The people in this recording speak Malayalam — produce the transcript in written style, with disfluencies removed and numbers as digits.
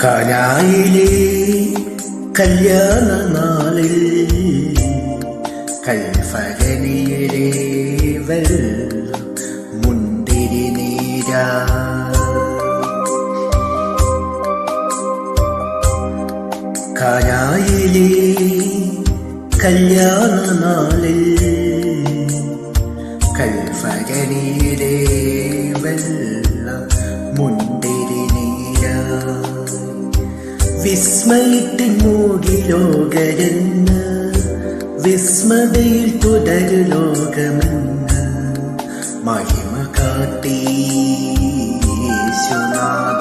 കാനായിലെ കല്യാണ നാളിൽ കൽഫകനിയിലെ മുന്തിരി നീരാ കാനായിലെ കല്യാണ നാളിൽ കൽഫകനിയിലെ മുന്തിരി നീരാ വിസ്മയത്തിൻ മൂകിലോകരെന്ന് വിസ്മതയിൽ തുടരു ലോകമെന്ന് മഹിമ കാട്ടി യേശുനാഥ